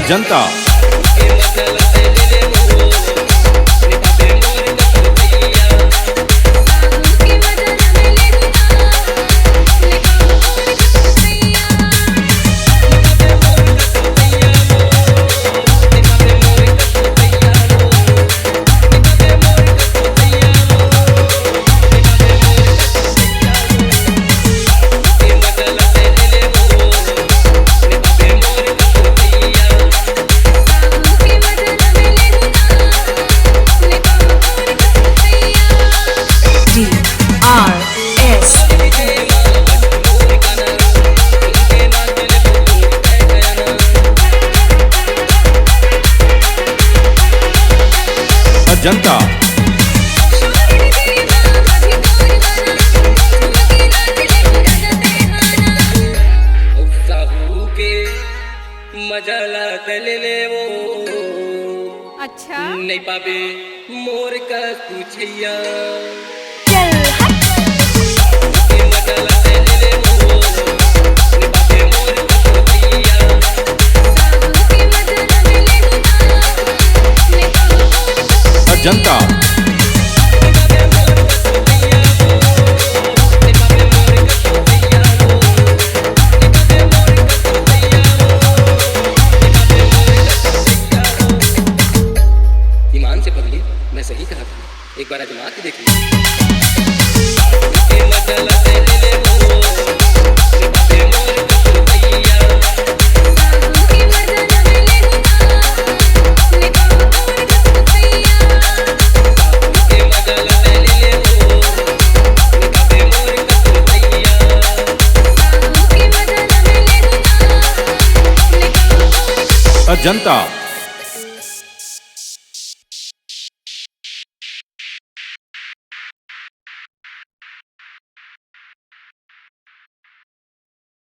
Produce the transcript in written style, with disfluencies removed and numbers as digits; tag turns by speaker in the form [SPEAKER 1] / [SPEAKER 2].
[SPEAKER 1] अजंता जनता
[SPEAKER 2] मजा ले वो
[SPEAKER 3] अच्छा
[SPEAKER 2] नहीं पाबे मोर का पूछैया
[SPEAKER 1] जनता
[SPEAKER 2] ईमान से पगली मैं सही कहा था, एक बार आजमा के देख ली।
[SPEAKER 1] अजंता।